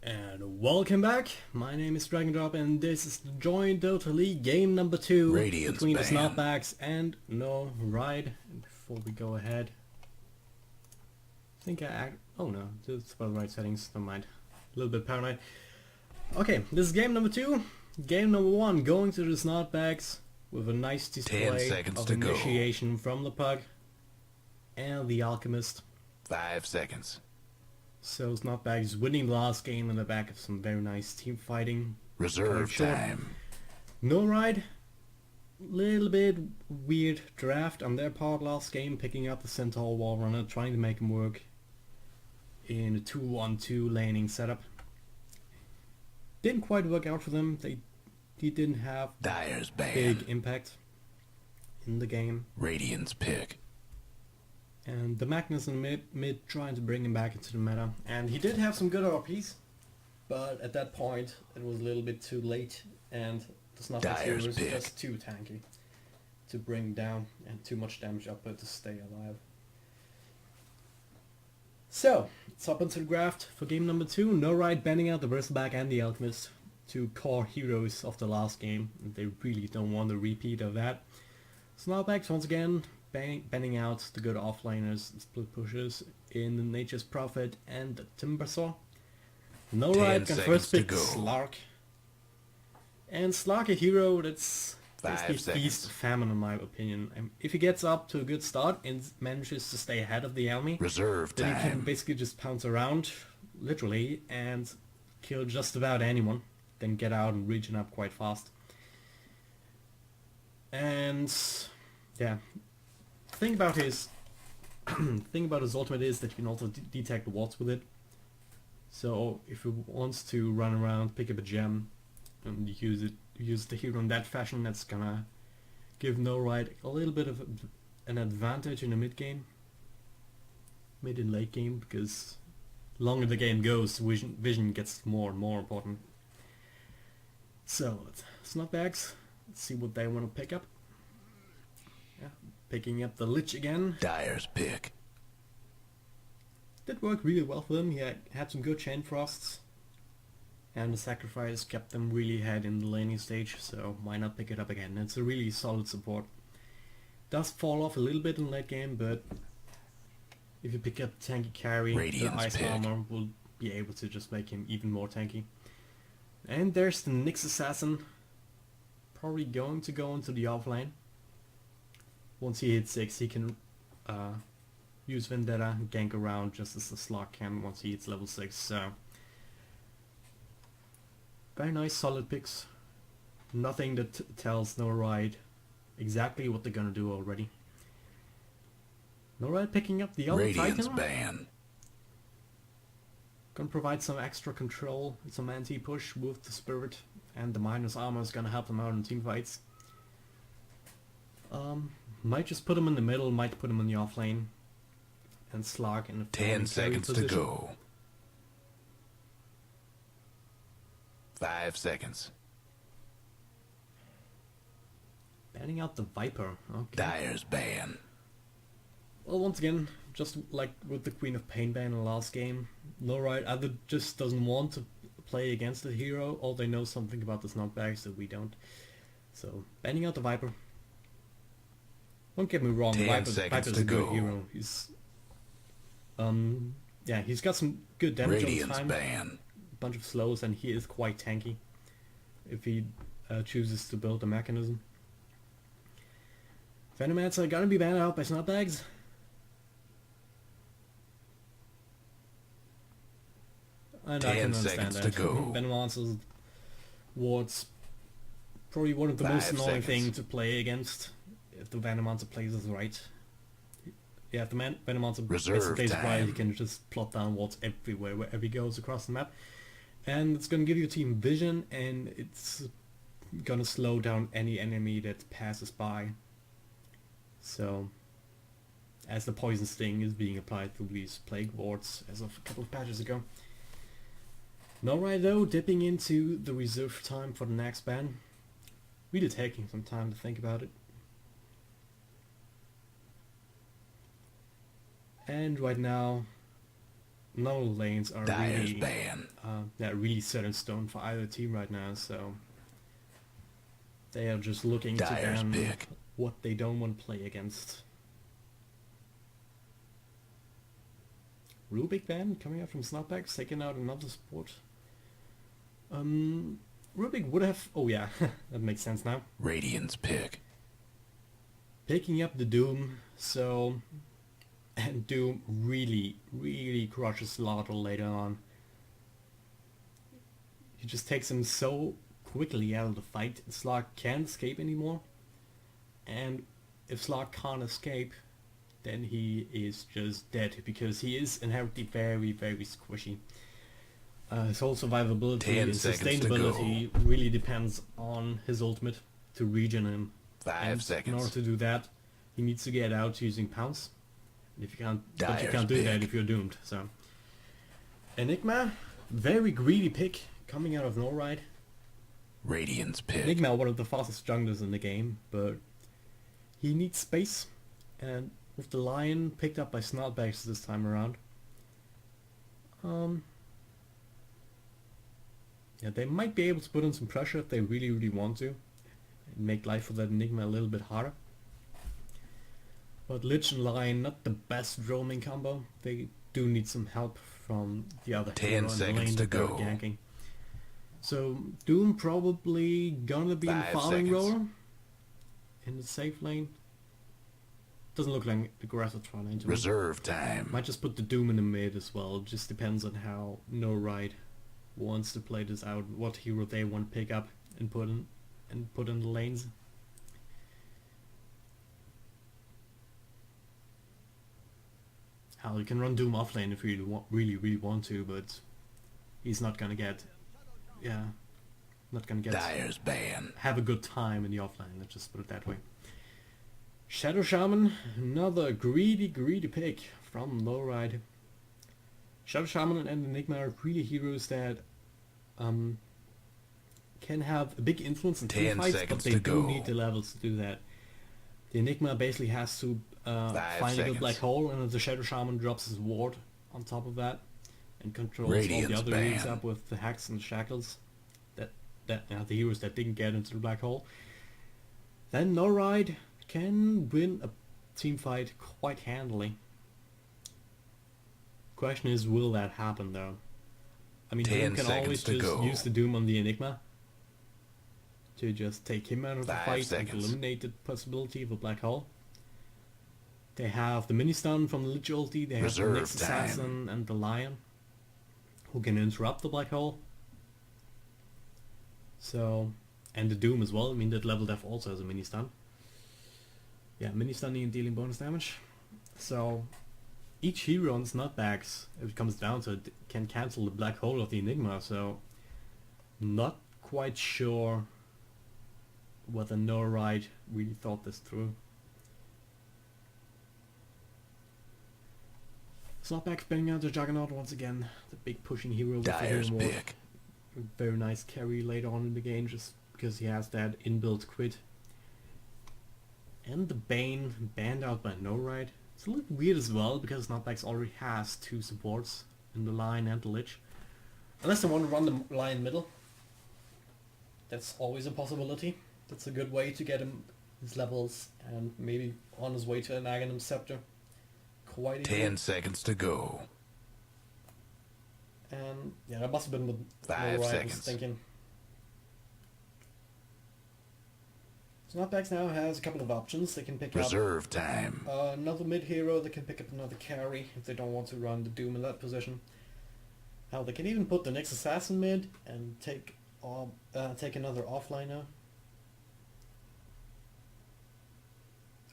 And welcome back. My name is dragondrop, and this is the joinDOTALeague game number 2 Radiance between the ban. Snotbagz and No Ride. And before we go ahead, I think oh no, that's about the right settings. Never mind. A little bit paranoid. Okay, this is game number 2. Game number 1, going to the Snotbagz with a nice 10 display seconds of to go. initiation from the pug and the alchemist. 5 seconds. So Snotbagz is winning the last game on the back of some very nice team fighting. Reserve short. time. NoRide, little bit weird draft on their part last game, picking up the Centaur wall runner, trying to make him work in a 2-on-2 laning setup. Didn't quite work out for them. He didn't have Dyer's ban. big impact in the game. Radiant's pick. And the Magnus in mid trying to bring him back into the meta. And he did have some good RPs, but at that point it was a little bit too late, and the Snotbagz hero was just too tanky to bring down, and too much damage output to stay alive. So, it's up into the graft for game number 2. NoRide banning out the Bristleback and the Alchemist, two core heroes of the last game. They really don't want a repeat of that. Snotbagz once again banning out the good offlaners, split pushers in the Nature's Prophet and the Timbersaw. NoRide can first pick Slark. And Slark, a hero that's basically feast famine in my opinion. And if he gets up to a good start and manages to stay ahead of the enemy, then he can basically just pounce around, literally, and kill just about anyone, then get out and regen up quite fast. And yeah, thing about his ultimate is that you can also detect wards with it. So if he wants to run around, pick up a gem, and use the hero in that fashion, that's gonna give NoRide a little bit of an advantage in the mid and late game, because the longer the game goes, vision gets more and more important. So Snotbagz, let's see what they want to pick up. Yeah, picking up the Lich again. Dyer's pick. Did work really well for them. He had some good chain frosts, and the sacrifice kept them really ahead in the laning stage, so why not pick it up again? It's a really solid support. Does fall off a little bit in late game, but if you pick up tanky carry, the ice armor will be able to just make him even more tanky. And there's the Nyx Assassin, probably going to go into the offlane. Once he hits 6, he can use Vendetta, gank around just as the Slark can once he hits level 6, so very nice solid picks. Nothing that tells NoRide exactly what they're gonna do already. NoRide picking up the other Titan. Ban. Gonna provide some extra control, some anti-push with the Spirit, and the minus armor is gonna help them out in team fights. Might just put him in the middle, might put him in the offlane, and Slark in the 10 seconds position. to go. 5 seconds. Banning out the Viper. Okay. Dyer's ban. Well, once again, just like with the Queen of Pain ban in the last game, NoRide either just doesn't want to play against the hero, or they know something about the Snotbagz that we don't. So, banning out the Viper. Don't get me wrong, Viper's a good hero. He's yeah, he's got some good damage on time. Ban. Bunch of slows, and he is quite tanky if he chooses to build a mechanism. Venomancer are gonna be banned out by Snotbagz. And I can understand that. Venomancer's wards probably one of the most annoying things to play against if the Venomancer plays is right. Yeah, if the Venomancer plays right, he can just plot down wards everywhere, wherever he goes across the map. And it's going to give your team vision, and it's going to slow down any enemy that passes by. So, as the Poison Sting is being applied to these Plague wards as of a couple of patches ago. NoRide though, dipping into the reserve time for the next ban. Really taking some time to think about it. And right now, none of the lanes are Dyer's ban. really set in stone for either team right now, so they are just looking Dyer's to ban pick. what they don't want to play against. Real big ban coming out from Snotbagz, taking out another support. Rubik would have... Oh yeah, that makes sense now. Radiant's pick. Picking up the Doom, so... And Doom really, really crushes Slaughter later on. He just takes him so quickly out of the fight. Slark can't escape anymore. And if Slark can't escape, then he is just dead, because he is inherently very, very squishy. His whole survivability and sustainability really depends on his ultimate to regen him. 5 seconds. In order to do that, he needs to get out using pounce. And if you can't, Dyer's you can't do that if you're doomed. So, Enigma, very greedy pick coming out of NoRide. Radiant's pick. Enigma, one of the fastest junglers in the game, but he needs space. And with the Lion picked up by Snotbagz this time around, yeah, they might be able to put in some pressure if they really, really want to, and make life for that Enigma a little bit harder. But Lich and Lion, not the best roaming combo. They do need some help from the other 10 seconds to go. Ganking. So Doom probably gonna be in the 5 farming seconds. role in the safe lane. Doesn't look like the grass are trying to. Reserve time. Might just put the Doom in the mid as well. It just depends on how NoRide wants to play this out, what hero they want to pick up and put in the lanes. Hell, you can run Doom offlane if you really want to, but he's not gonna get, Dyer's ban. have a good time in the offlane. Let's just put it that way. Shadow Shaman, another greedy pick from NoRide. Shadow Shaman and Enigma are really heroes that can have a big influence in team fights, but they do need the levels to do that. The Enigma basically has to find a good black hole, and the Shadow Shaman drops his ward on top of that and controls all the other heroes up with the hacks and the shackles. The heroes that didn't get into the black hole. Then NoRide can win a team fight quite handily. Question is, will that happen though? I mean, Doom can always just use the Doom on the Enigma to just take him out of the fight and eliminate the possibility of a black hole. They have the mini stun from the Lich ulti, they have the Nyx Assassin and the Lion, who can interrupt the black hole. So, and the Doom as well. I mean, that level def also has a mini stun. Yeah, mini stunning and dealing bonus damage. So, each hero on Snotbagz, if it comes down to it, can cancel the black hole of the Enigma. So, not quite sure whether NoRide really thought this through. Snotbagz banging out the Juggernaut once again, the big pushing hero with Dyer's the pick. Very nice carry later on in the game, just because he has that inbuilt crit. And the Bane banned out by NoRide. It's a little weird as well, because Snotbagz already has 2 supports in the Lion and the Lich. Unless they want to run the Lion middle. That's always a possibility. That's a good way to get him his levels and maybe on his way to an Aghanim Scepter. Quite 10 seconds to go. And yeah, that must have been what 5 NoRide seconds. was thinking. Snotbagz now has a couple of options. They can pick Reserve time. another mid hero. They can pick up another carry if they don't want to run the Doom in that position. Hell, they can even put the Nyx Assassin mid and take another offliner.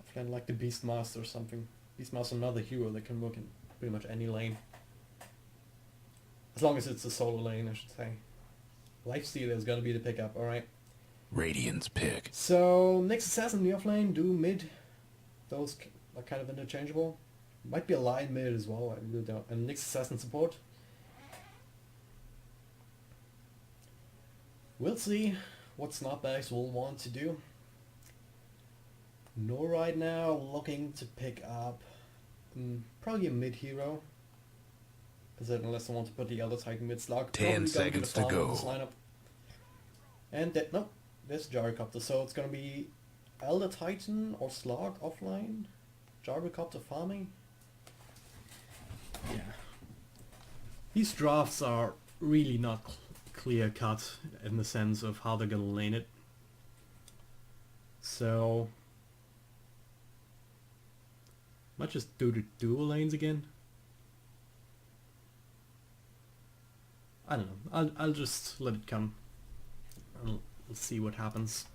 Offline like the Beastmaster or something. Beastmaster, another hero that can work in pretty much any lane. As long as it's a solo lane, I should say. Lifestealer is gonna be the pickup, alright. Radiant's pick. So, Nyx Assassin in the offlane, Doom mid. Those are kind of interchangeable. Might be a Lion mid as well, I really don't. And Nyx Assassin support. We'll see what Snotbagz will want to do. NoRide now looking to pick up probably a mid hero. I said unless I want to put the Elder Titan mid slug. 10 seconds to go. Lineup. And that, no, there's Gyrocopter, so it's gonna be Elder Titan or Slug offline. Gyrocopter farming. Yeah. These drafts are really not clear cut in the sense of how they're gonna lane it. So might just do the dual lanes again. I don't know. I'll just let it come. We'll see what happens.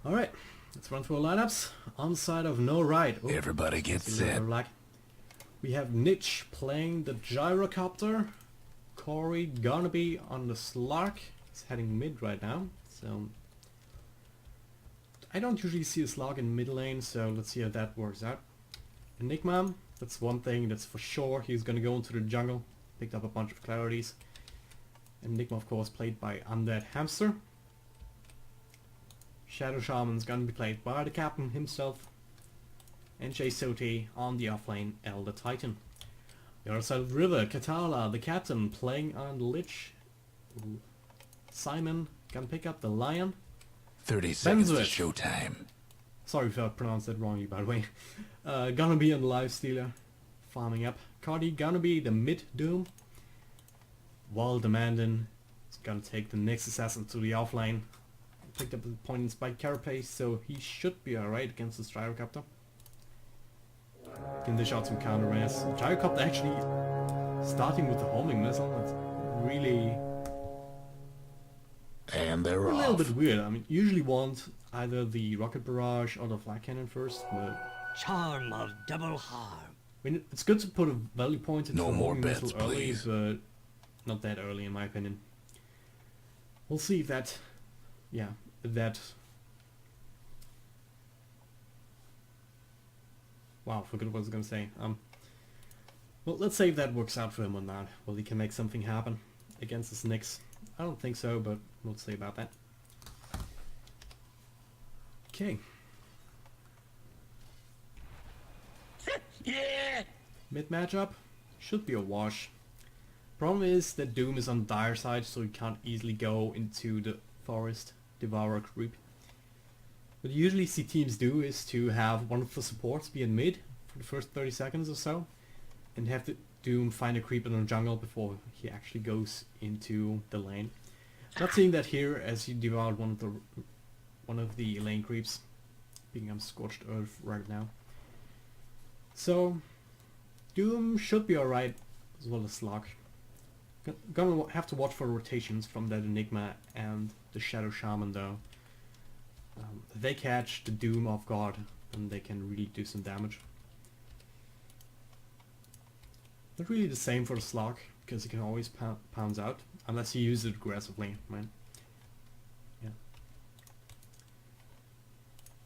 Alright, let's run through our lineups. On side of NoRide. Oh, everybody gets set. We have Niche playing the Gyrocopter. Corey gonna be on the Slark. He's heading mid right now. So I don't usually see a Slark in mid lane, so let's see how that works out. Enigma, that's one thing that's for sure. He's gonna go into the jungle. Picked up a bunch of clarities. Enigma, of course, played by Undead Hamster. Shadow Shaman's gonna be played by the captain himself. And Jay Soti on the offlane, Elder Titan. The other side of the river, Katala, the captain, playing on the Lich. Ooh. Simon gonna pick up the Lion. 30 seconds to showtime. Sorry if I pronounced that wrongly, by the way. Gonna be on the Lifestealer, farming up. Cardi gonna be the mid Doom. While Demandin is gonna take the next assassin to the offlane. Picked up the point in Spike Carapace, so he should be alright against the Gyrocopter. Can dish out some counter res. Gyrocopter actually starting with the homing missile. That's really and they're a little bit weird. I mean, usually want either the rocket barrage or the flag cannon first, but charm of double harm. I mean, it's good to put a value point into no the more homing bets, missile early, please. but not that early in my opinion. We'll see if that, yeah, if that. Wow, forgot what I was gonna say. Well, let's say if that works out for him or not. Well, he can make something happen against the Snicks. I don't think so, but we'll see about that. Okay. Yeah. Mid matchup should be a wash. Problem is that Doom is on dire side, so he can't easily go into the forest, devour a creep. What you usually see teams do is to have one of the supports be in mid for the first 30 seconds or so, and have the Doom find a creep in the jungle before he actually goes into the lane. Not seeing that here, as he devoured one of the lane creeps, picking up Scorched Earth right now. So Doom should be alright, as well as Slug. Gonna have to watch for rotations from that Enigma and the Shadow Shaman though. If they catch the Doom off guard, then they can really do some damage. Not really the same for the Slug, because he can always pounce out, unless you use it aggressively, right? Yeah.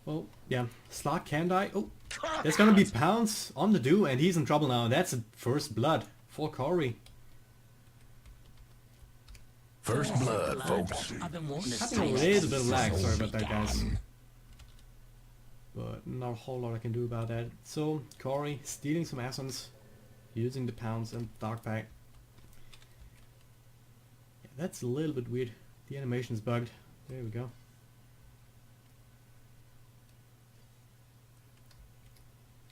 Well, yeah, Slug can die. Oh, there's gonna be pounce on the Doom, and he's in trouble now. That's a first blood for Corey. First blood, folks. Having a little bit of lag, sorry about that, guys. But not a whole lot I can do about that. So, Corey stealing some essence, using the pounce and dark pack. Yeah, that's a little bit weird. The animation's bugged. There we go.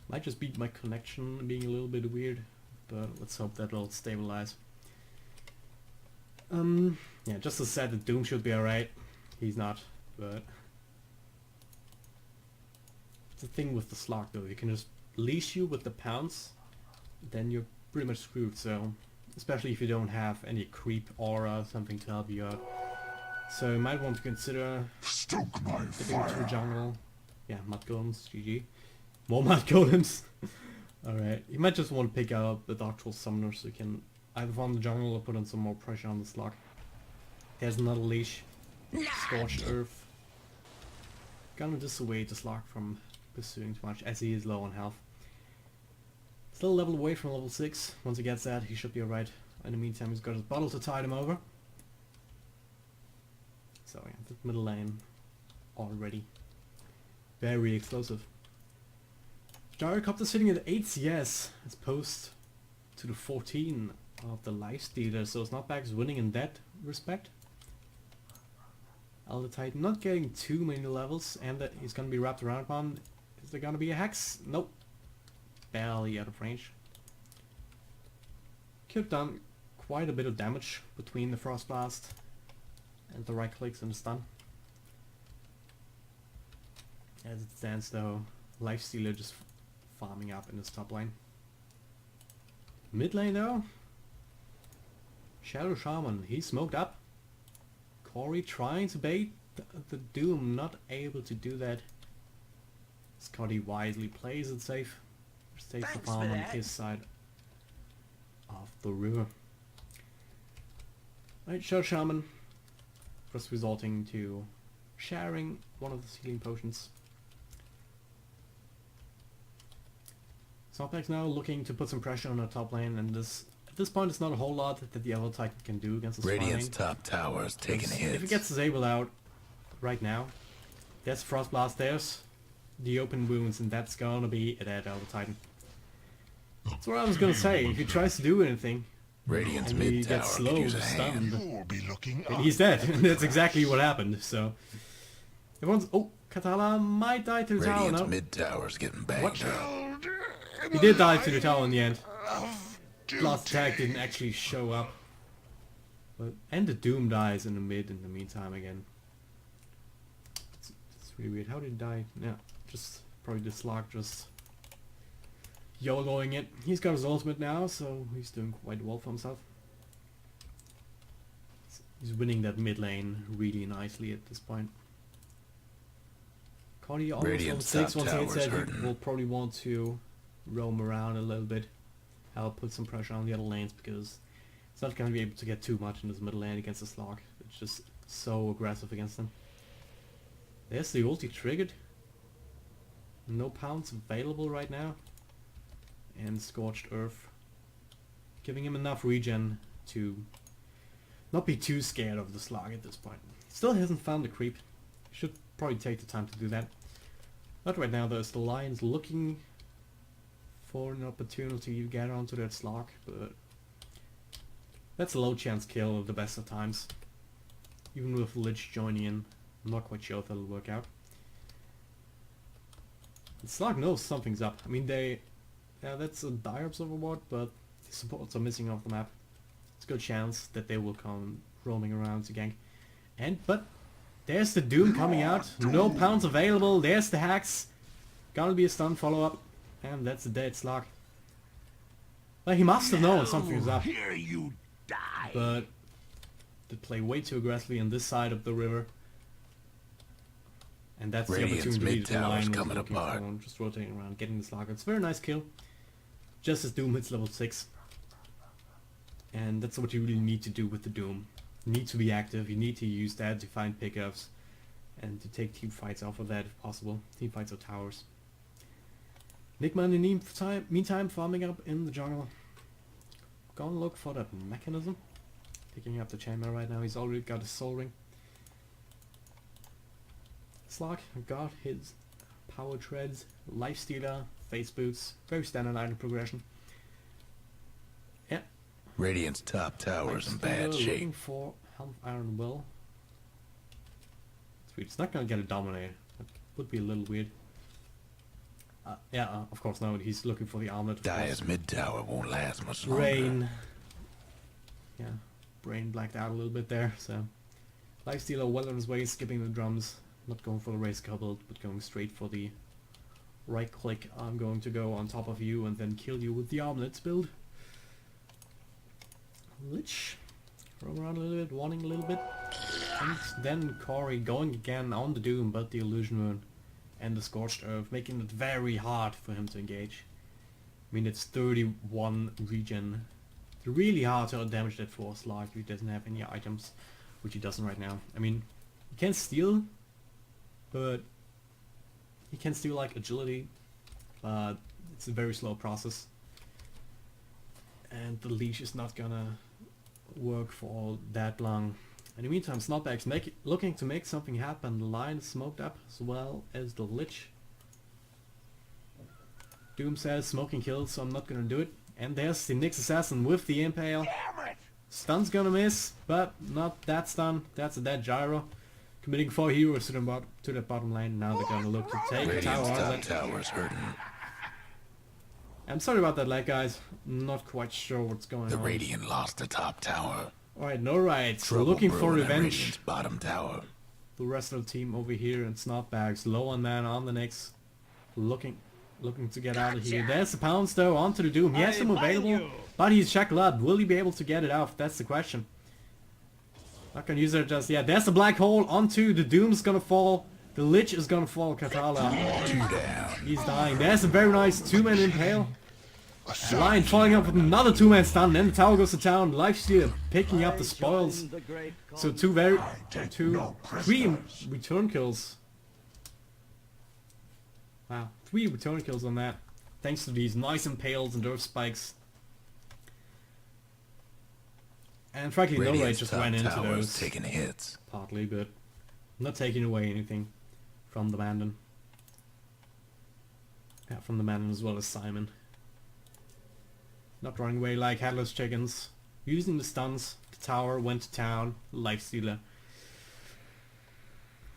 Might just be my connection being a little bit weird, but let's hope that'll stabilize. Yeah, just as said, the Doom should be alright. He's not, but it's the thing with the Slug though. You can just leash you with the pounce, then you're pretty much screwed. So, especially if you don't have any creep aura, something to help you out. So you might want to consider stoke my dipping into the jungle. Yeah, mud golems, GG. More mud golems. Alright, you might just want to pick out the Doctoral Summoner so you can either farm the jungle or put on some more pressure on the Slug. There's another leash. Scorched Earth. Gonna dissuade the Slug from pursuing too much as he is low on health. Still a level away from level 6. Once he gets that, he should be alright. In the meantime, he's got his bottle to tide him over. So yeah, the middle lane already very explosive. Gyrocopter sitting at 8 CS as post to the 14 of the Lifestealer, so Snotbagz winning in that respect. Elder Titan not getting too many levels, and that he's gonna be wrapped around upon. Is there gonna be a hex? Nope. Barely out of range. Could have done quite a bit of damage between the Frost Blast and the right clicks and the stun. As it stands though, Lifestealer just farming up in his top lane. Mid lane though, Shadow Shaman, he's smoked up. Corey trying to bait the Doom, not able to do that. Scotty wisely plays it safe. Just takes the farm on his side of the river. Right, Shadow Shaman, first resulting to sharing one of the healing potions. Snotbagz now looking to put some pressure on our top lane, and at this point it's not a whole lot that the Elder Titan can do against this Radiant's top tower is taking hits. If he gets disabled out right now, there's Frost Blast, there's the open wounds, and that's gonna be a dead Elder Titan. That's what I was gonna say. If he tries to do anything, Radiant's and he mid tower gets slow, stunned, You'll be looking and he's dead. And that's exactly what happened. So everyone's Katala might die to the tower now. Radiant's mid tower's getting banged up. He did die to the tower in the end. Last attack didn't actually show up. And the Doom dies in the mid in the meantime again. It's really weird. How did he die? Yeah, just probably the Slug just YOLOing it. He's got his ultimate now, so he's doing quite well for himself. He's winning that mid lane really nicely at this point. Cody almost level 6 once he hits that, he will probably want to roam around a little bit. Help put some pressure on the other lanes, because it's not going to be able to get too much in this middle lane against the Slog. It's just so aggressive against them. There's the ulti triggered. No pounds available right now. And Scorched Earth giving him enough regen to not be too scared of the Slog at this point. Still hasn't found the creep. Should probably take the time to do that. But right now there's the Lions looking for an opportunity to get onto that Slog, but that's a low chance kill at the best of times. Even with Lich joining in, I'm not quite sure if that'll work out. The Slog knows something's up. I mean, that's a Dire Observer ward, but the supports are missing off the map. It's a good chance that they will come roaming around to gank. But there's the Doom coming out. No pounds available. There's the hacks. Gonna be a stun follow-up. And that's the dead Slug. Well, he must have known something was up. Here you die. But they play way too aggressively on this side of the river. And that's Radiant's the opportunity mid to line tower's coming looking apart. for, just rotating around, getting the Slug. It's a very nice kill. Just as Doom hits level 6. And that's what you really need to do with the Doom. You need to be active, you need to use that to find pickups. And to take team fights off of that if possible. Team fights or towers. Nigma in the meantime farming up in the jungle. Gonna look for that mechanism. Picking up the chamber right now. He's already got his soul ring. Slug got his power treads, Lifestealer, face boots. Very standard item progression. Yeah. Radiant's top tower's in bad Looking shape. for Helm of Iron Will. Sweet. It's not gonna get a Dominator. That would be a little weird. Of course, no, he's looking for the armlet. Dire's mid tower won't last much longer. Brain. Yeah, Brain blacked out a little bit there, so. Lifestealer well on his way, skipping the drums. Not going for the race coupled, but going straight for the right click. I'm going to go on top of you and then kill you with the armlets build. Lich. Roam around a little bit, wanting a little bit. And then Corey going again on the Doom, but the Illusion Rune. And the Scorched Earth, making it very hard for him to engage. I mean, it's 31 regen. It's really hard to damage that for Slug if he doesn't have any items, which he doesn't right now. I mean, he can steal, but he can steal like agility, but it's a very slow process. And the leash is not gonna work for all that long. In the meantime, Snotbagz looking to make something happen. The Lion is smoked up as well as the Lich. Doom says smoking kills, so I'm not gonna do it. And there's the Nyx Assassin with the Impale. Stun's gonna miss, but not that stun. That's a dead gyro. Committing 4 heroes to the bottom lane. Now they're gonna look to take the tower out of it. Tower's hurting. I'm sorry about that lag, guys. Not quite sure what's going on. The Radiant lost the top tower. Alright, NoRide. Trouble Looking for brewing at revenge. Radiant's bottom tower. The rest of the team over here and Snotbagz low on mana on the Nyx. Looking to get out of here. There's the pounce though onto the Doom. He has him available, but he's shackled up. Will he be able to get it out? That's the question. Not gonna use it just yet. There's the black hole onto the Doom's gonna fall. The Lich is gonna fall. Katala. 2 down. He's dying. There's a very nice 2-man impale. Lion following up with another 2-man stun. Then the tower goes to town. Lifesteal picking up the spoils. So 3 return kills. Wow, 3 return kills on that. Thanks to these nice impales and earth spikes. And frankly, NoRide just ran into those. Taking hits. Partly, but not taking away anything from the Mandan. Yeah, from the Mandan as well as Simon. Not running away like headless chickens. Using the stuns. The tower went to town. Lifestealer.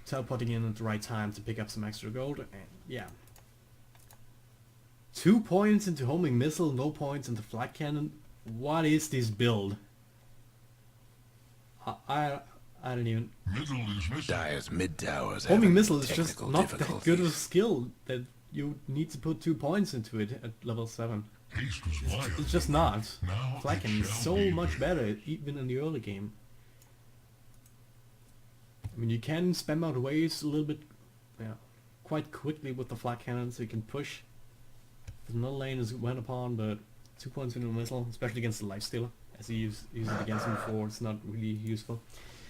Teleporting in at the right time to pick up some extra gold. And yeah. 2 points into homing missile. No points into flat cannon. What is this build? I don't even... Dire's mid towers. Homing missile is just not that good of a skill that you need to put 2 points into it at level 7. It's just not. Flat cannon is so much better, even in the early game. I mean, you can spam out waves a little bit, yeah, quite quickly with the flat cannon, so you can push. There's no lane is went upon, but 2 points into a missile, especially against the lifestealer. As he used it against him before, it's not really useful.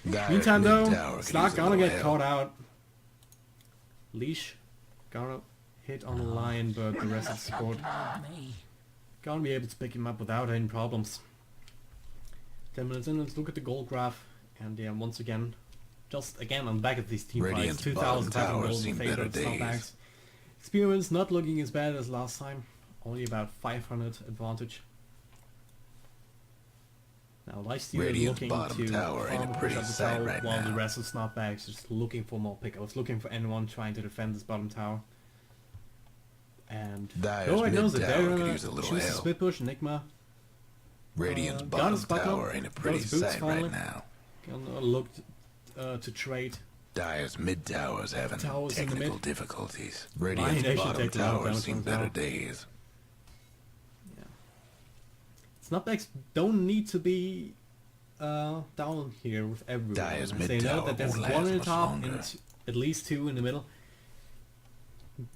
Meantime though, it's not gonna get caught out. Leash gonna hit on the lion, but the rest of the support gonna be able to pick him up without any problems. 10 minutes in, let's look at the gold graph, and yeah, once again, just again on the back of these team fights, 2,000 gold in favor of Snotbagz. Experience not looking as bad as last time, only about 500 advantage. Now Lifestealer is looking to farm push up the tower right while the rest of Snotbagz is just looking for more pickups, looking for anyone trying to defend this bottom tower. And NoRide knows that they're gonna choose a split push, Enigma. Radiant's bottom tower ain't a pretty sight right now. Gonna look to trade. Dire's mid tower's having technical difficulties. Radiant's bottom tower's seen better days. Snotbagz don't need to be down here with everyone. They know that there's 1 in the top and at least 2 in the middle.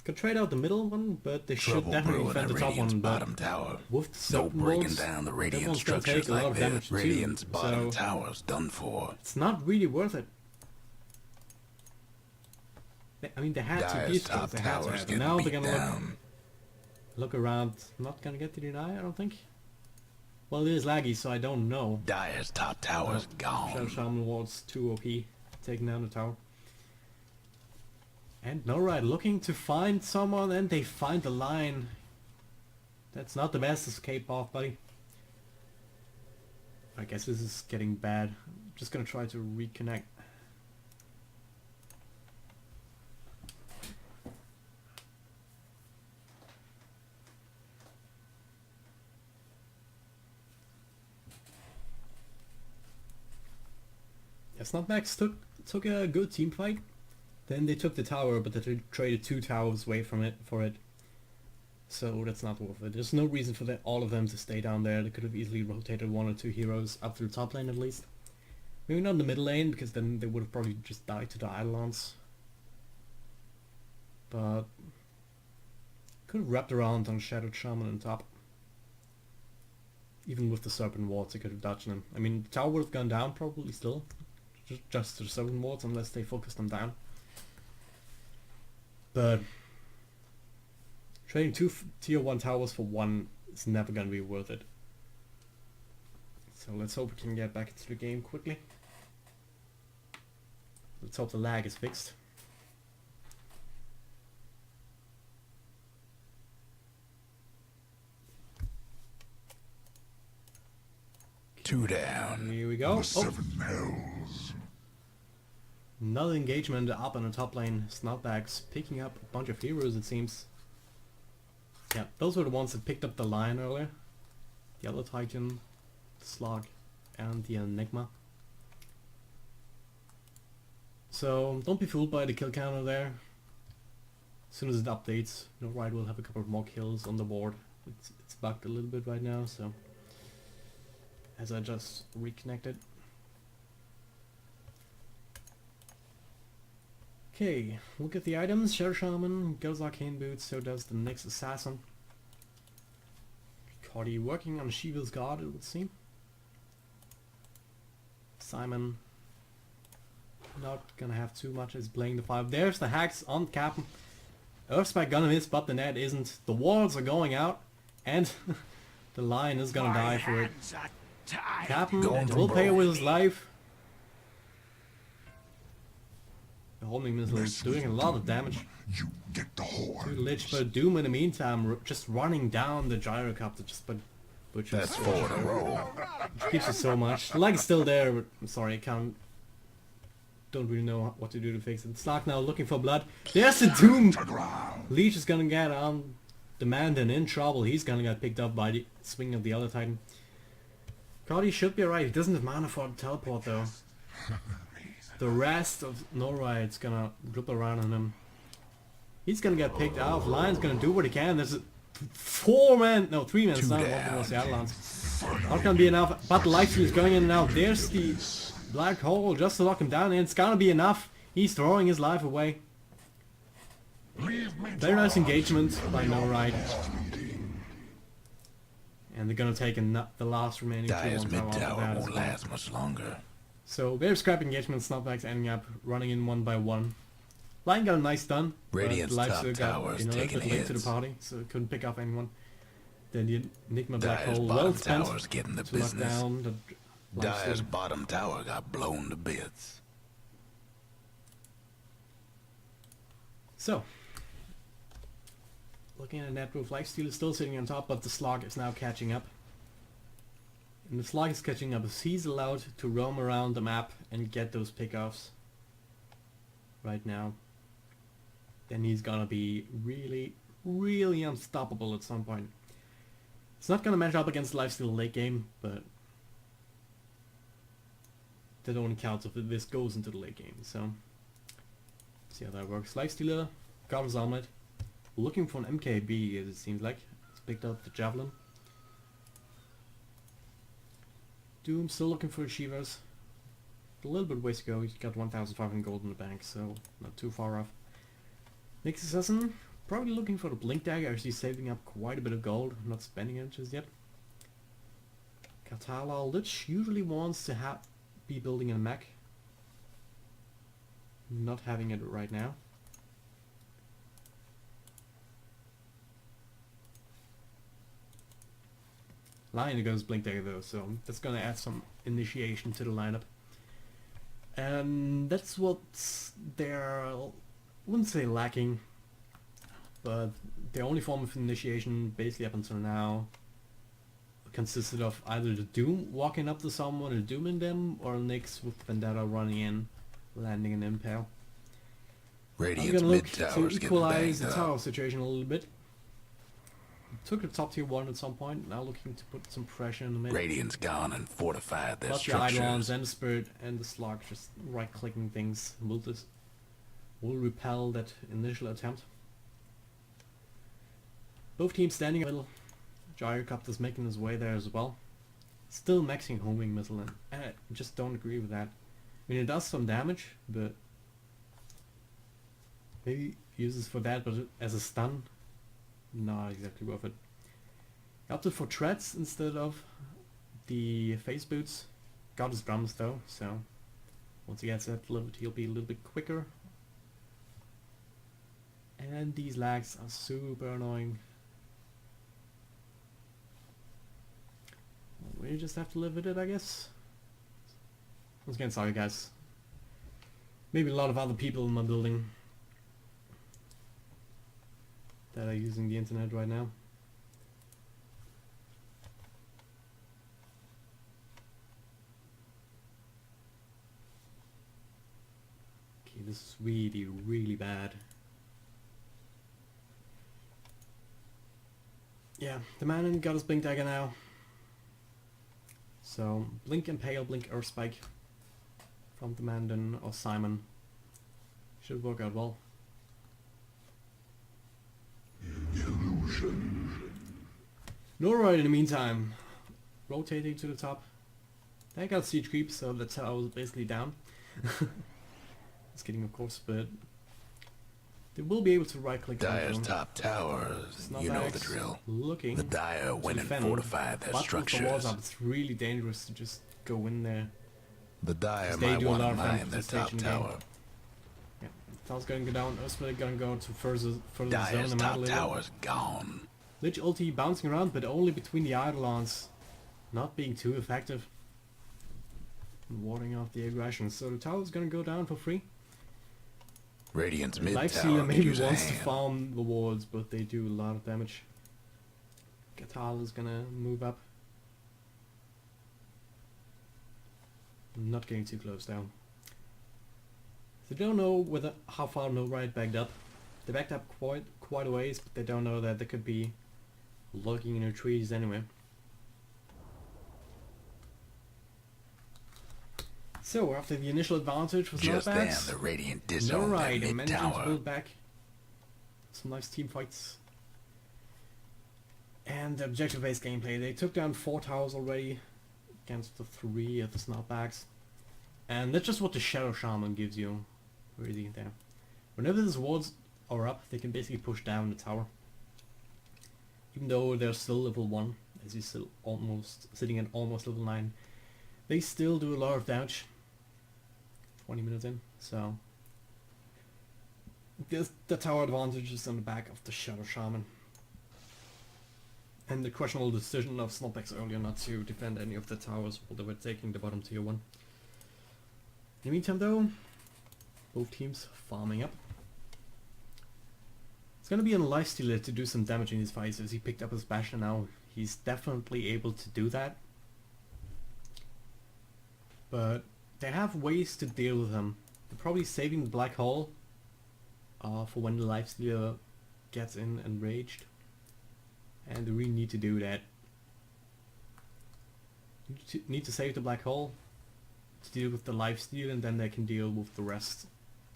Could trade out the middle one, but they should definitely defend the top one. But tower. With the breaking down the Radiant structures like this. Radiant's bottom tower's done for. It's not really worth it. I mean, they had to be top towers. Now they're gonna look around. Not gonna get to deny, I don't think. Well, it is laggy, so I don't know. Dire's top tower's gone. Shadow Shaman Ward's 2 OP, taking down the tower. And NoRide looking to find someone, and they find the line. That's not the best escape off, buddy. I guess this is getting bad. I'm just gonna try to reconnect. Snotbagz took a good team fight. Then they took the tower, but they traded 2 towers away from it for it. So that's not worth it. There's no reason for all of them to stay down there. They could have easily rotated 1 or 2 heroes up to the top lane at least. Maybe not in the middle lane, because then they would have probably just died to the Eidolons. But could have wrapped around on Shadow Shaman on top. Even with the Serpent Wards, they could have dodged them. I mean, the tower would have gone down probably still. Just to the Serpent Wards, unless they focused them down. But trading 2 tier 1 towers for 1 is never going to be worth it. So let's hope we can get back into the game quickly. Let's hope the lag is fixed. 2 down. Here we go. The 7 hells. Another engagement up in the top lane. Snotbagz picking up a bunch of heroes, it seems. Yeah, those were the ones that picked up the Lion earlier. The other Titan, the Slug, and the Enigma. So don't be fooled by the kill counter there. As soon as it updates, NoRide will have a couple more kills on the board. It's bugged a little bit right now, so as I just reconnected. Okay, look at the items. Shadow Shaman goes Arcane Boots, so does the next Assassin. Cody working on Shiva's Guard, it would seem. Simon not gonna have too much as playing the 5. There's the hacks on Captain. Earthspike gonna miss, but the net isn't. The walls are going out, and the Lion is gonna die for it. Captain will pay with his life. The homing missile is doing a lot of damage You get the to horn. Lich, but Doom in the meantime just running down the gyrocopter just but butchers. That's 4 in a row. Keeps it so much. The lag is still there, but I'm sorry, I don't really know what to do to fix it. Slug now looking for blood. There's the Doom! Leech is gonna get on demand and in trouble. He's gonna get picked up by the swing of the other Titan. Cody should be alright. He doesn't have mana for the teleport though. The rest of NoRide's gonna drop around on him. He's gonna get picked off. Lion's gonna do what he can. There's a 3-man stun. What was the Outlands? Not gonna be enough. But the lifesteal is going in and out. There's the black hole just to lock him down, and it's gonna be enough. He's throwing his life away. Very nice engagement by NoRide. And they're gonna take the last remaining 2-1 Mid tower tower out as won't well. last much longer. So very scrap engagement. Snotbagz ending up running in 1 by 1. Lion got a nice stun. Radiant's but top Lifesteal tower is got, a taking bit late to the hits. party, so it couldn't pick up anyone. Then the Enigma black Dire's hole bottom well spent tower's getting the to lock business. down the Dire's Lifesteal. bottom tower got blown to bits. So looking at that roof, Lifesteal is still sitting on top, but the Slug is now catching up. And the Slug is catching up as he's allowed to roam around the map and get those pickoffs right now. Then he's gonna be really, really unstoppable at some point. It's not gonna match up against Lifesteal late game, but that only counts if this goes into the late game, so see how that works. Lifestealer, Garden's Omelette, looking for an MKB as it seems like. It's picked up the Javelin. Doom still looking for Shivas. A little bit ways to go. He's got 1,500 gold in the bank, so not too far off. Next Assassin, probably looking for the Blink Dagger as he's saving up quite a bit of gold. Not spending it just yet. Katala Lich usually wants to be building a mech. Not having it right now. Lion goes Blink Dagger though, so that's gonna add some initiation to the lineup. And that's what they're, I wouldn't say lacking, but their only form of initiation basically up until now consisted of either the Doom walking up to someone and dooming them, or Nyx with Vendetta running in, landing an impale. I'm Radiant's gonna mid look to tower's getting equalize banged the up. tower situation a little bit. Took a top tier 1 at some point, now looking to put some pressure in the mid. Radiant's gone and fortified their But the structures. Eidolons and the Spirit and the Slug just right clicking things will repel that initial attempt. Both teams standing in the middle. Gyrocopter's making his way there as well. Still maxing homing missile, and I just don't agree with that. I mean, it does some damage, but maybe uses for that, but as a stun, not exactly worth it. I opted for treads instead of the face boots. Got his drums though, so once he gets that delivered, he'll be a little bit quicker. And these lags are super annoying. We just have to live with it, I guess. Once again, sorry guys. Maybe a lot of other people in my building that are using the internet right now. This is really, really bad. Yeah, the man got his Blink Dagger now. So, Blink Impale, Blink Earth Spike from the Mandan or Simon. Should work out well. NoRide in the meantime, rotating to the top. They got siege creep, so the tower was basically down. Just kidding, of course, but they will be able to right click. Dire's top towers, you know the drill. Looking the Dire went and defend, fortified their but structures. with the walls up, it's really dangerous to just go in there. The Dire They might do a want lot to of mine damage their to the top stage in tower. game. Yeah, tower's gonna go down. Earthsplit gonna go to further zone Dire's the map a top little. tower's gone. Lich ulti bouncing around, but only between the Eidolons, not being too effective. And warding off the aggression, so the tower's gonna go down for free. Radiant's mid tower Lifestealer maybe use a wants to hand. farm the wards, but they do a lot of damage. Gatal is gonna move up. Not getting too close down. They don't know whether how far NoRide backed up. They backed up quite a ways, but they don't know that they could be lurking in the trees anyway. So after the initial advantage was Just not then, bad, the Radiant disowned their NoRide mid managing to tower. build back some nice team fights. And the objective-based gameplay. They took down 4 towers already against the 3 of the Snotbagz. And that's just what the Shadow Shaman gives you. Really there. Whenever these wards are up, they can basically push down the tower. Even though they're still level 1, as you're still almost sitting at almost level 9, they still do a lot of damage. 20 minutes in, so the tower advantage is on the back of the Shadow Shaman. And the questionable decision of Snotbagz earlier not to defend any of the towers while they were taking the bottom tier 1. In the meantime though, both teams farming up. It's gonna be on Lifestealer to do some damage in these fights, as he picked up his Bastion now. He's definitely able to do that. But they have ways to deal with him. They're probably saving the Black Hole for when the Lifestealer gets in enraged. And they really need to do that. Need to save the Black Hole to deal with the Lifestealer, and then they can deal with the rest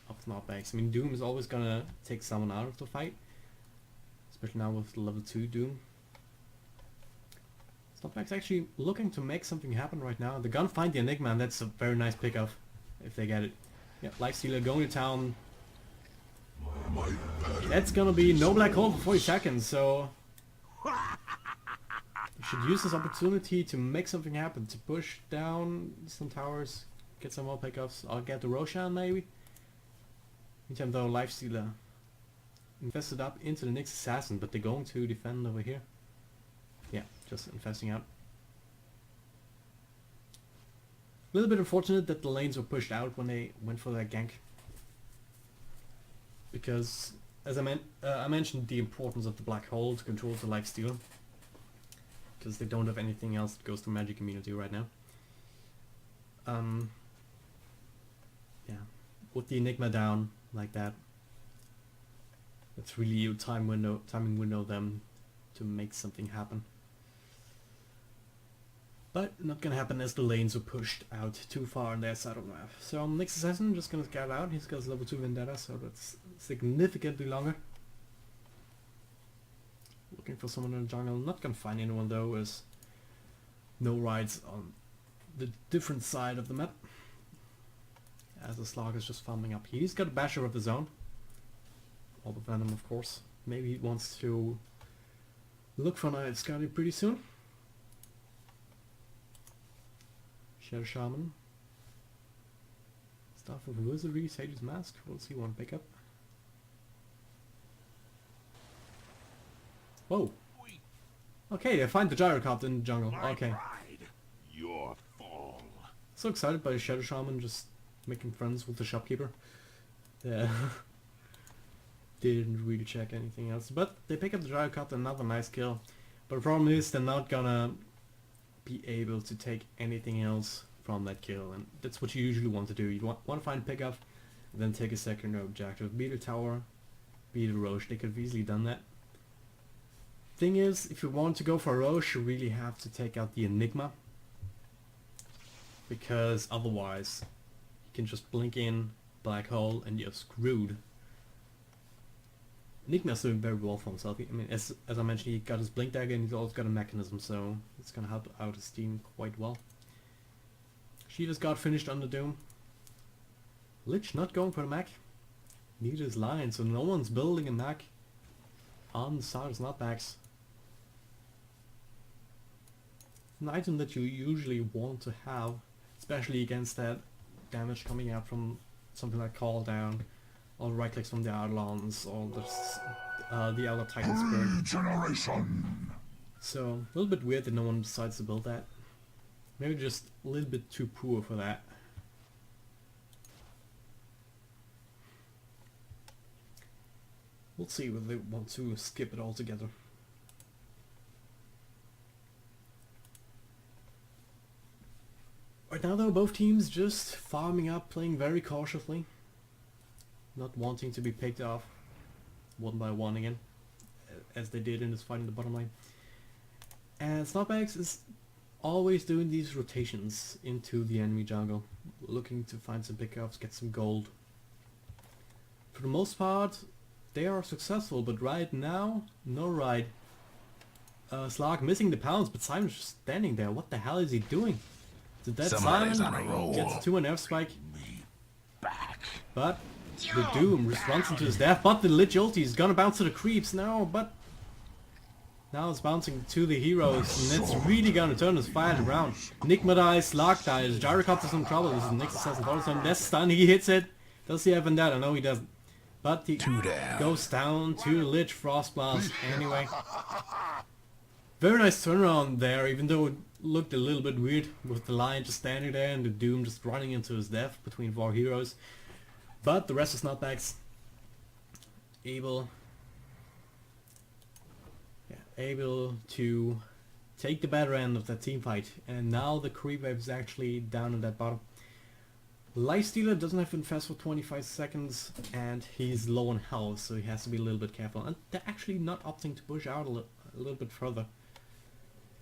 of Snotbagz. I mean, Doom is always gonna take someone out of the fight. Especially now with the level 2 Doom. Snotbagz actually looking to make something happen right now. They're gonna find the Enigma, and that's a very nice pickup if they get it. Yeah, Lifestealer going to town. That's gonna be no Black Hole for 40 seconds, so you should use this opportunity to make something happen, to push down some towers, get some more pickups. I'll get the Roshan maybe. Meantime though, Lifestealer invested up into the next assassin, but they're going to defend over here. Yeah, just investing out. A little bit unfortunate that the lanes were pushed out when they went for that gank. Because, as I mentioned the importance of the Black Hole to control the Lifestealer. Because they don't have anything else that goes to magic immunity right now. Yeah, with the Enigma down like that, it's really a timing window them to make something happen. But not gonna happen as the lanes are pushed out too far on their side of the map. So next assassin just gonna scout out. He's got his level 2 Vendetta, so that's significantly longer. Looking for someone in the jungle. Not gonna find anyone though, as NoRide's on the different side of the map. As the Slog is just farming up. He's got a Basher of his own. All the Venom, of course. Maybe he wants to look for Night Scouting pretty soon. Shadow Shaman. Staff of Wizardry, Sage's Mask. We'll see one pick up. Whoa. Okay, they find the Gyrocopter in the jungle. Okay. Your fall. So excited by Shadow Shaman just making friends with the shopkeeper. Yeah. Didn't really check anything else. But they pick up the Gyrocopter, another nice kill. But the problem is they're not gonna be able to take anything else from that kill, and that's what you usually want to do. You want to find a pickup, then take a secondary objective. Beat a tower, beat a Roche. They could have easily done that. Thing is, if you want to go for a Roche, you really have to take out the Enigma, because otherwise you can just blink in, black hole, and you're screwed. Enigma's doing very well for himself. I mean, as I mentioned, he got his blink dagger and he's also got a mechanism, so it's gonna help out his team quite well. Shiva's got finished on the Doom. Lich not going for the mech. Neither is Lion, so no one's building a mech on the side of Snotbagz. An item that you usually want to have, especially against that damage coming out from something like Call Down, or right clicks from the Eidolons, or the Elder Titan Spirit. Regeneration. So a little bit weird that no one decides to build that. Maybe just a little bit too poor for that. We'll see whether they want to skip it altogether. Right now though, both teams just farming up, playing very cautiously. Not wanting to be picked off one by one again, as they did in this fight in the bottom lane. And Snotbagz is always doing these rotations into the enemy jungle, looking to find some pickups, get some gold. For the most part, they are successful, but right now, NoRide. Slark missing the pounds, but Simon's just standing there. What the hell is he doing? Did that Somebody's Simon on a roll. gets a 2 and F spike? Back. But the Doom just runs into his death, but the Lich ulti is gonna bounce to the creeps now, but now it's bouncing to the heroes, and it's really gonna turn this fight around. Enigma dies, Slark dies, Gyrocopter's is in trouble, this is the next assassin follows him, that's stun, he hits it. Does he have Vendetta? No, he doesn't. But he goes down to Lich Frost Blast anyway. Very nice turnaround there, even though it looked a little bit weird with the Lion just standing there and the Doom just running into his death between 4 heroes. But the rest of Snotbagz able to take the better end of that team fight, and now the creep wave is actually down in that bottom. Lifestealer doesn't have Infest for 25 seconds and he's low on health, so he has to be a little bit careful, and they're actually not opting to push out a little bit further.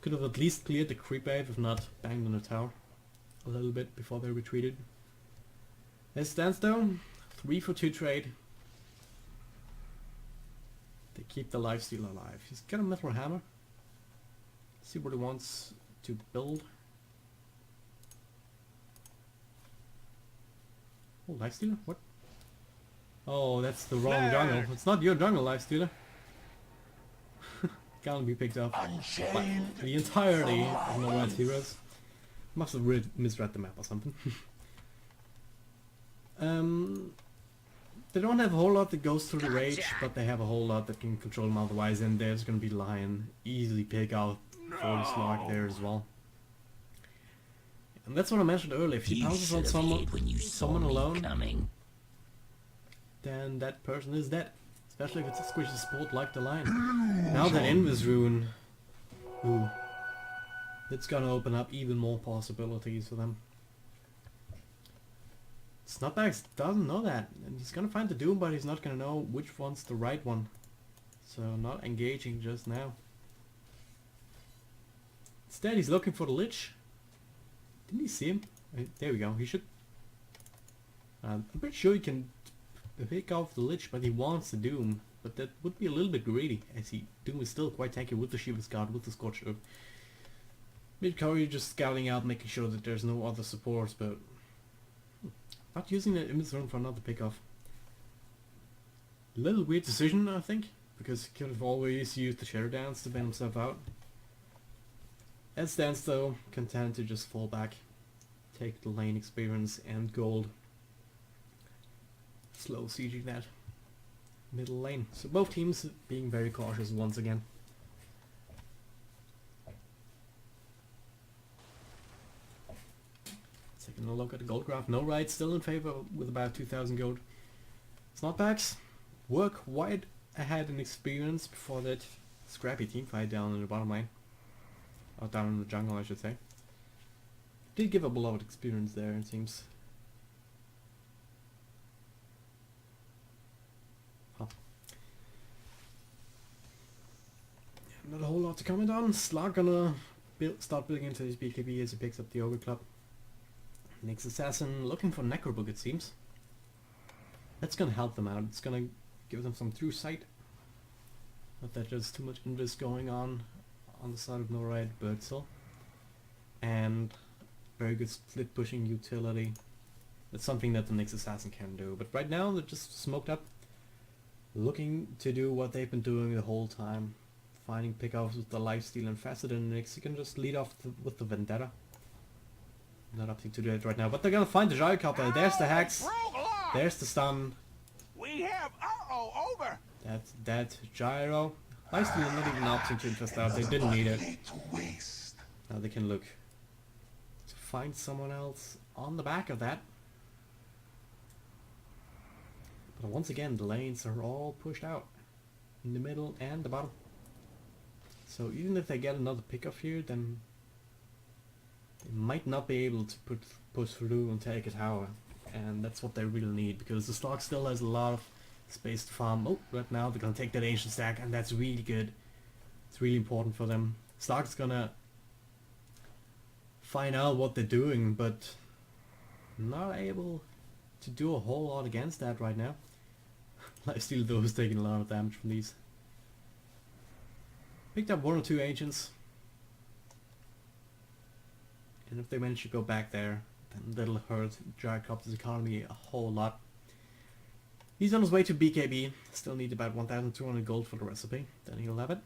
Could have at least cleared the creep wave, if not banged on the tower a little bit before they retreated. As it stands though, 3 for 2 trade. They keep the Lifestealer alive. He's got a metal hammer. See what he wants to build. Oh, Lifestealer? What? Oh, that's the wrong jungle. It's not your jungle, Lifestealer. Can't be picked up by the entirety of NoRide's heroes. Must have misread the map or something. They don't have a whole lot that goes through the rage, but they have a whole lot that can control them otherwise, and there's gonna be Lion easily pick out for the Slark there as well. And that's what I mentioned earlier, if he pounces on someone alone, then that person is dead. Especially if it's a squishy support like the Lion. Now that Invis rune, ooh, it's gonna open up even more possibilities for them. Snotbagz doesn't know that, and he's gonna find the Doom, but he's not gonna know which one's the right one. So not engaging just now. Instead he's looking for the Lich. Didn't he see him? There we go, he should... I'm pretty sure he can pick off the Lich, but he wants the Doom. But that would be a little bit greedy, as Doom is still quite tanky with the Shiva's Guard, with the Scorch Earth. Mid-Curry just scouting out, making sure that there's no other supports, but not using the Image Rune for another pickoff. Little weird decision, I think, because he could have always used the Shadow Dance to bail himself out. As stands though, content to just fall back, take the lane experience and gold. Slow sieging that middle lane. So both teams being very cautious once again. Taking a look at the gold graph. NoRide still in favor with about 2,000 gold. Snotbagz were quite ahead in experience before that scrappy team fight down in the bottom lane. Or down in the jungle, I should say. Did give up a lot of experience there, it seems. Not a whole lot to comment on. Slark gonna start building into his BKB as he picks up the Ogre Club. Next Assassin looking for Necrobook, it seems. That's gonna help them out. It's gonna give them some true sight. Not that there's too much invis going on the side of NoRide, but still. And very good split pushing utility. That's something that the next Assassin can do. But right now they're just smoked up, looking to do what they've been doing the whole time. Finding pickoffs with the lifesteal and faster than Nix. You can just lead off with the Vendetta. Not opting to do it right now, but they're gonna find the Gyrocopter. There's the Hex. There's the stun. We have over. That's that Gyro. Lifesteal not even opting to invest out. They didn't need it. Now they can look to find someone else on the back of that. But once again, the lanes are all pushed out in the middle and the bottom. So even if they get another pickoff here, then they might not be able to push through and take a tower. And that's what they really need, because the Slark still has a lot of space to farm. Oh, right now they're gonna take that ancient stack, and that's really good. It's really important for them. Slark's gonna find out what they're doing, but not able to do a whole lot against that right now. Lifesteal though is taking a lot of damage from these. Picked up 1 or 2 ancients. And if they manage to go back there, then that'll hurt Gyrocopter's economy a whole lot. He's on his way to BKB. Still need about 1,200 gold for the recipe. Then he'll have it.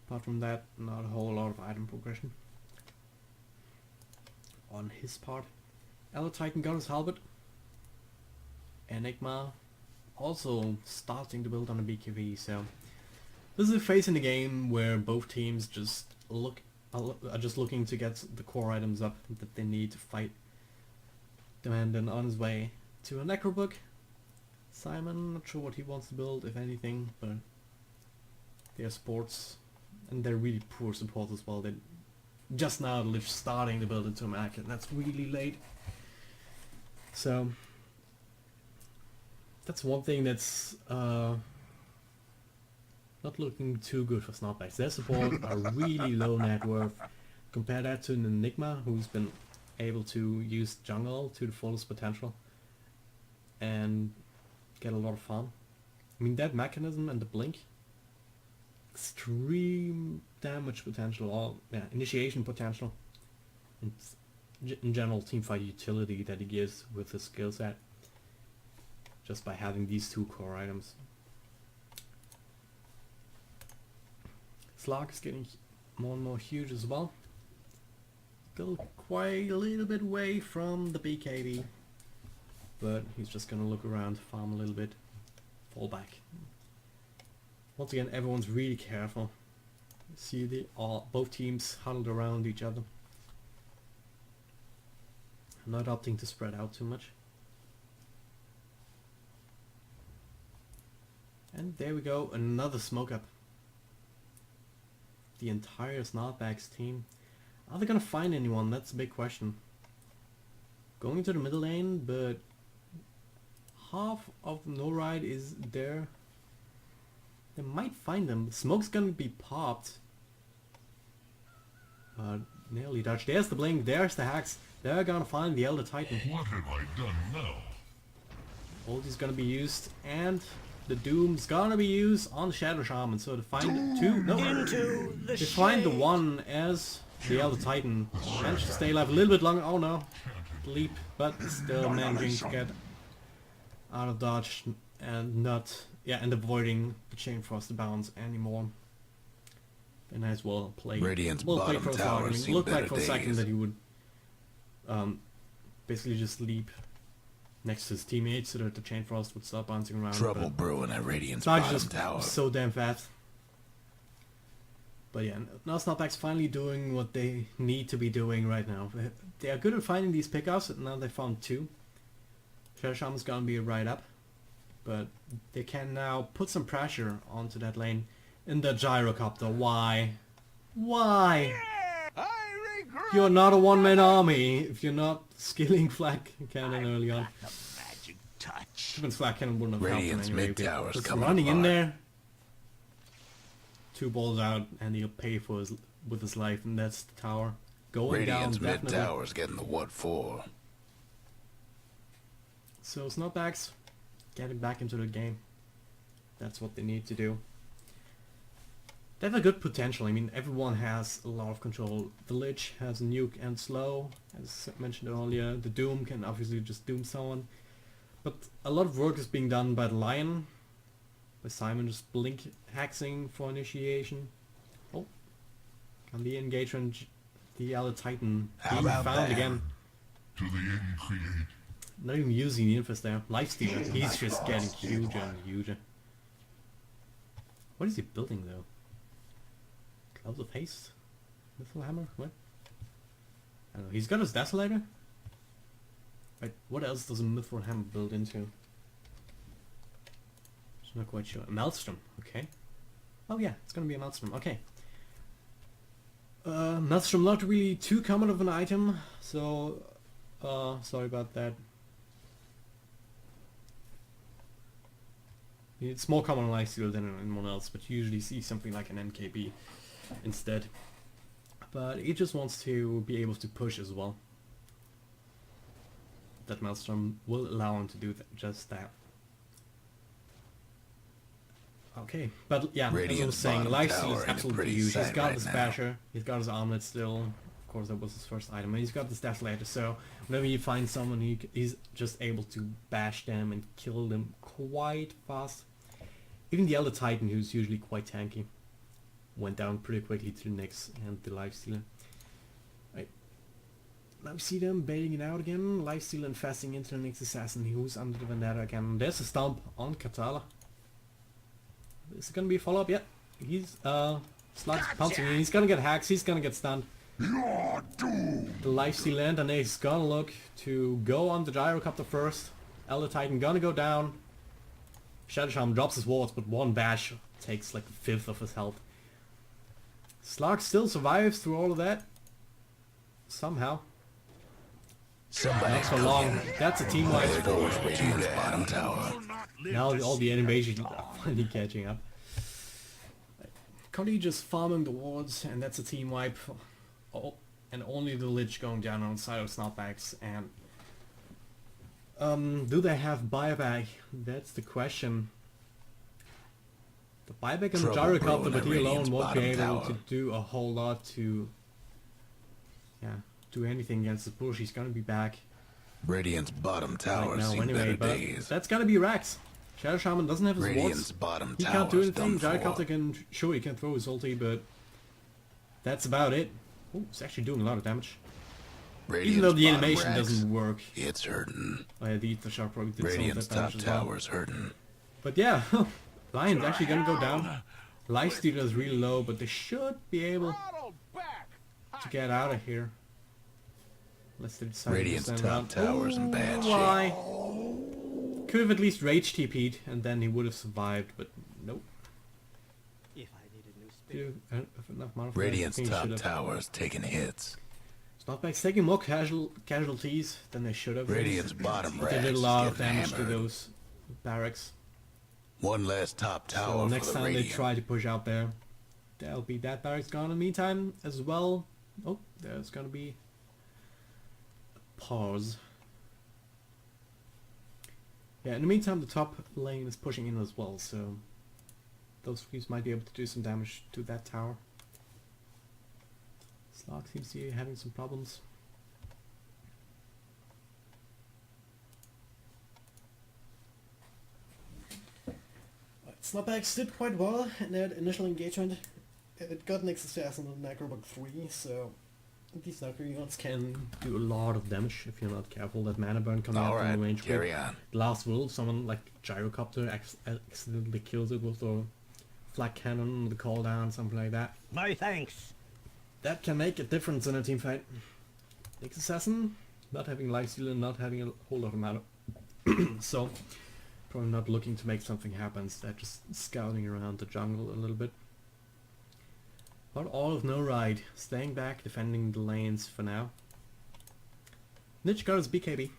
Apart from that, not a whole lot of item progression on his part. Elder Titan got his halberd. Enigma also starting to build on a BKB, so this is a phase in the game where both teams just are just looking to get the core items up that they need to fight. Demanding on his way to a Necrobook. Simon, not sure what he wants to build, if anything, but they're sports, and they're really poor support as well. They just now they're starting to build into a Mac, and that's really late. So that's one thing that's not looking too good for Snotbagz. Their support are really low net worth. Compare that to an Enigma, who's been able to use jungle to the fullest potential and get a lot of farm. I mean, that mechanism and the blink, extreme damage potential, or yeah, initiation potential, and in general teamfight utility that he gives with his skill set, just by having these 2 core items. Slark is getting more and more huge as well. Still quite a little bit away from the BKB, but he's just gonna look around, farm a little bit, fall back. Once again, everyone's really careful. See both teams huddled around each other. Not opting to spread out too much. And there we go, another smoke up. The entire Snotbagz team. Are they gonna find anyone? That's a big question. Going into the middle lane, but half of NoRide is there. They might find them. Smoke's gonna be popped. Nearly dodged. There's the blink, there's the hacks. They're gonna find the Elder Titan. What have I done now? Ult is gonna be used, and the Doom's gonna be used on the Shadow Shaman. So to find the 2, no, to find the 1 as the Elder Titan. Managed to stay alive a little bit longer. Oh no, leap, but still managing to get out of dodge and not, and avoiding the Chain Frost bounce anymore. And as well play. Radiant's well bottom played for tower. It looked like for a second that he would basically just leap next to his teammates so that the Chain Frost would stop bouncing around. Trouble brewing at Radiant's Not bottom just tower. so damn fast. But yeah, now Snotbagz finally doing what they need to be doing right now. They are good at finding these pickoffs, and now they found 2. Shadow Shaman's gonna be right up, but they can now put some pressure onto that lane in the Gyrocopter. Why? Why? You're not a one-man army if you're not skilling Flak Cannon early on. Magic touch. Even Flak Cannon wouldn't have helped him Radiant's anyway. mid tower's Just coming running in apart. there 2 balls out and he'll pay for with his life, and that's the tower. Going Radiant's down, mid definitely. tower's getting the what for. So Snotbagz getting back into the game. That's what they need to do. They have a good potential. I mean, everyone has a lot of control. The Lich has nuke and slow, as mentioned earlier. The Doom can obviously just doom someone. But a lot of work is being done by the Lion. By Simon just blink hexing for initiation. Oh. And the engagement, the other Titan being found that? again. To the end create. Not even using the infest there. Lifestealer, he's just getting huger and huger. What is he building though? Gloves of Haste? Mithril Hammer? What? I don't know. He's got his Desolator? Right, what else does a Mithril Hammer build into? Just not quite sure. A Maelstrom, okay. Oh yeah, it's gonna be a Maelstrom, okay. Maelstrom not really too common of an item, so sorry about that. It's more common on Lifesteal than anyone else, but you usually see something like an NKB instead. But he just wants to be able to push as well. That Maelstrom will allow him to do just that. Okay, but yeah, as I was saying, Lifesteal is absolutely huge. He's got his Basher, he's got his Armlet still. Of course, that was his first item, and he's got this Desolator, so whenever you find someone, he's just able to bash them and kill them quite fast. Even the Elder Titan, who's usually quite tanky, went down pretty quickly to the Nyx and the Lifestealer. Right. Now we see them baiting it out again. Lifestealer infesting into the Nyx Assassin, who's under the Vendetta again. There's a stomp on Katala. Is it gonna be a follow-up? Yeah. He's Slug's pouncing in. He's gonna get hacks, he's gonna get stunned. You're doomed. The Lifestealer and he's gonna look to go on the Gyrocopter first. Elder Titan gonna go down. Shadow Shaman drops his wards, but one bash takes like a fifth of his health. Slug still survives through all of that. Somehow. Not so long. That's a team wipe. There goes Radiant's bottom tower. Now all the animations are finally catching up. Cody just farming the wards, and that's a team wipe. Oh, and only the Lich going down on the side of Snotbagz. And do they have buyback? That's the question. The buyback and the Gyrocopter, but he alone won't be able to do a whole lot to do anything against the push. He's gonna be back Radiant's bottom tower right now seen anyway, better but days. that's gonna be Rax. Shadow Shaman doesn't have his Radiant's wards. bottom He tower can't do anything. done Gyrocopter for. can, sure he can throw his ulti, but that's about it. Oh, it's actually doing a lot of damage. Radiant's Even though the bottom animation racks, doesn't work. it's hurting. The Ether Shard probably did Radiant's some of top that damage as well. tower's hurting. But yeah, Lion's actually gonna go down. Lifestealer is really low, but they should be able Throttle back. to get out of here. Unless they decide Radiant's to stand top around. tower's in bad shape. Why? Could have at least rage TP'd, and then he would have survived, but nope. If I needed new spirit. Enough mana for that. I Radiant's think he top should have. tower's taking hits. Snotbagz taking more casualties than they should have. Radiant's bottom They racks did a is lot of getting damage to hammered. those barracks. One less top tower So for next the time they Radiant. try to push out there, there'll be that barracks gone in the meantime as well. Oh, there's gonna be a pause. Yeah, in the meantime the top lane is pushing in as well, so those creeps might be able to do some damage to that tower. Slug seems to be having some problems. Snotbagz did quite well in that initial engagement. It got Nyx Assassin on Necrobug 3, so these Necro can do a lot of damage if you're not careful. That mana burn coming out from the range. Carry on. Last will, someone like Gyrocopter accidentally kills it with a flak cannon, the call down, something like that. My thanks. That can make a difference in a team fight. Nyx Assassin, not having Lifesteal and not having a whole lot of mana. So, probably not looking to make something happen. They're just scouting around the jungle a little bit. But all of NoRide, staying back, defending the lanes for now. Niche got his BKB.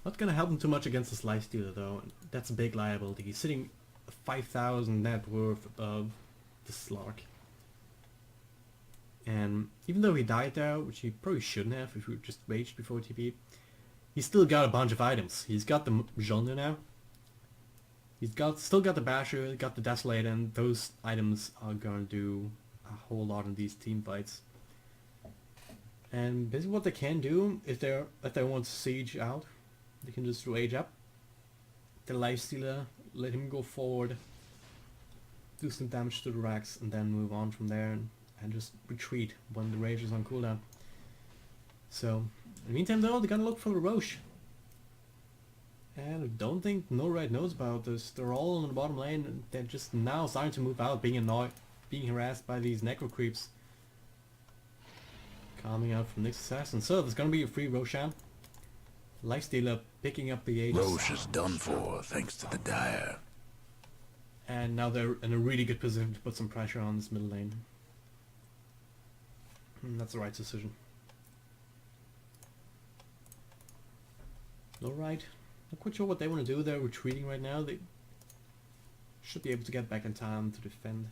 Not gonna help him too much against this Lifestealer though. That's a big liability. He's sitting 5,000 net worth above the Slark. And even though he died there, which he probably shouldn't have if he just raged before TP, he's still got a bunch of items. He's got the genre now. He's still got the Basher, got the Desolate, and those items are gonna do a whole lot in these team fights. And basically what they can do if they want to siege out, they can just rage up the Lifestealer, let him go forward, do some damage to the racks, and then move on from there and just retreat when the rage is on cooldown. So in the meantime though, they're gonna look for the Roche. And I don't think NoRide knows about this. They're all on the bottom lane and they're just now starting to move out, being annoyed, being harassed by these necro creeps coming out from Nyx Assassin. So there's gonna be a free Roshan. Lifestealer picking up the Aegis. Roche is done for thanks to the Dire. And now they're in a really good position to put some pressure on this middle lane. And that's the right decision. NoRide, not quite sure what they want to do. They're retreating right now. They should be able to get back in time to defend.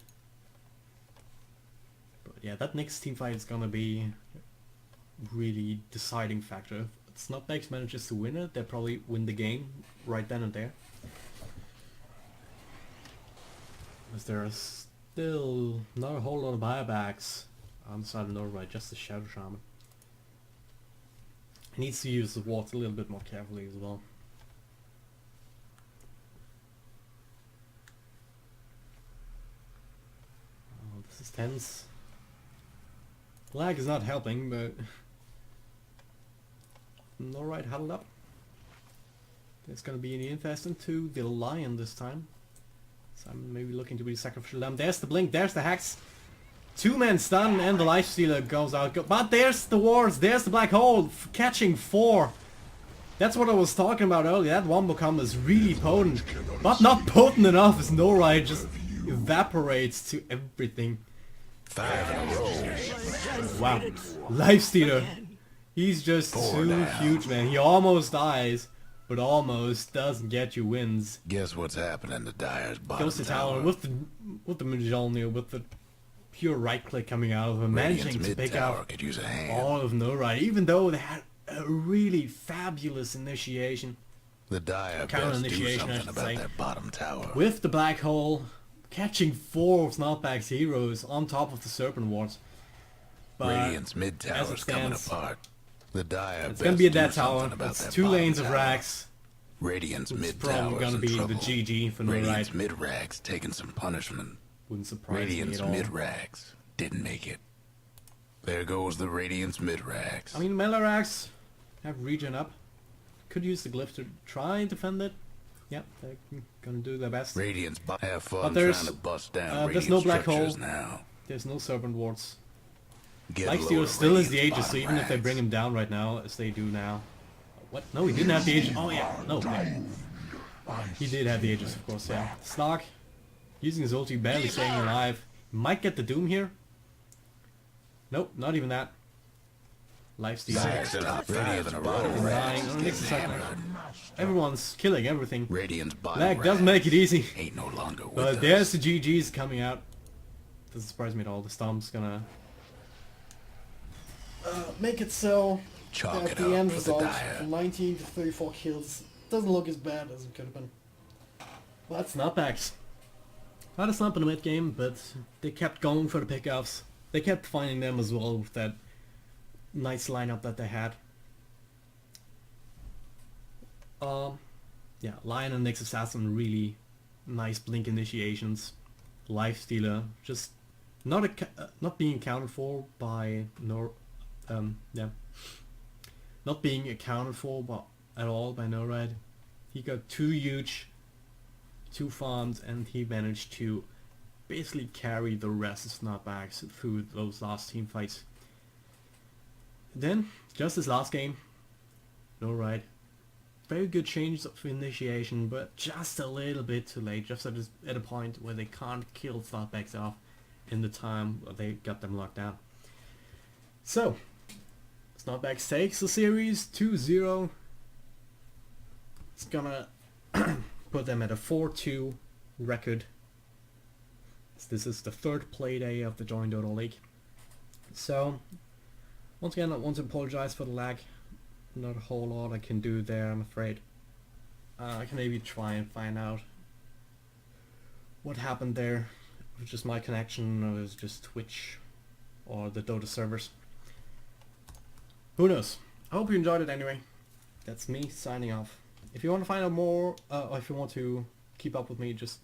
But yeah, that next team fight is gonna be a really deciding factor. If Snotbagz manages to win it, they'll probably win the game right then and there. Because there are still not a whole lot of buybacks on the side of NoRide, just the Shadow Shaman. He needs to use the wards a little bit more carefully as well. Oh, this is tense. Lag is not helping, but NoRide huddled up. There's gonna be an infest into the Lion this time. So I'm maybe looking to be sacrificial lamb. There's the blink, there's the hacks. 2-man stun and the Lifestealer goes out. But there's the wards, there's the black hole, catching 4. That's what I was talking about earlier. That Wombo combo is really potent. But not potent enough as NoRide just evaporates to everything. 5 in a row. Wow. Lifestealer. He's just too huge, man. He almost dies, but almost doesn't get you wins. Guess what's happening to Dire's bottom Goes to tower. tower with the Mjolnir, with the pure right click coming out of him, managing to pick up could use a hand. all of NoRide, even though they had a really fabulous initiation. The Dire Counter best do initiation, I something should about say. that bottom tower. With the black hole, catching 4 of Snotbagz heroes on top of the Serpent wards. But Radiant's mid as tower's it coming stands, apart. The Dire it's gonna be a best dead do something tower. about It's that 2 bottom lanes of tower. racks. Radiant's It's mid probably tower's gonna in be trouble. the GG for Radiant's NoRide. mid racks taking some punishment. Wouldn't surprise Radiant's me at all. mid racks didn't make it. There goes the Radiant's mid racks. I mean, melee racks have regen up. Could use the glyph to try and defend it. Yeah, they're gonna do their best. Radiant's have fun But there's, trying to bust down there's Radiant no black structures hole. now. There's no Serpent wards. Get Lifestealer lower still has the Radiant's Aegis, so bottom even if they racks. bring him down right now, as they do now. What? No, he didn't have the Aegis. Oh yeah, no. Yeah. He did have the Aegis, of course, yeah. Snark, using his ulti, barely staying alive. Might get the Doom here. Nope, not even that. Lifestealer. 6 and a 5 in a row. Dying. Racks Oh, getting Nyx is like, hammered. everyone's killing everything. Radiant's bottom Lag doesn't racks make it easy. ain't no longer with But us. there's the GG's coming out. Doesn't surprise me at all. The Stomp's gonna make it so Chalk that it the end up for the result Dire. from 19 to 34 kills doesn't look as bad as it could have been. Well, that's Snotbagz. Had a slump in the mid game, but they kept going for the pickoffs. They kept finding them as well with that nice lineup that they had. Yeah, Lion and Nyx Assassin, really nice blink initiations. Lifestealer just not being accounted for by not being accounted for at all by NoRide. He got 2 huge, 2 farms, and he managed to basically carry the rest of Snotbagz through those last team fights. Then, just this last game, NoRide, very good change of initiation, but just a little bit too late, just at a point where they can't kill Snotbagz off in the time they got them locked down. So, Snotbagz takes the series 2-0. It's gonna put them at a 4-2 record. This is the third play day of the joinDOTALeague. So, once again, I want to apologize for the lag. Not a whole lot I can do there, I'm afraid. I can maybe try and find out what happened there. It was just my connection, or it was just Twitch, or the Dota servers. Who knows? I hope you enjoyed it anyway. That's me signing off. If you want to find out more, or if you want to keep up with me, just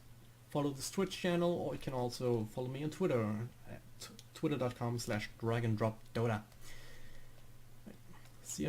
follow this Twitch channel, or you can also follow me on Twitter at twitter.com/dragondropdota.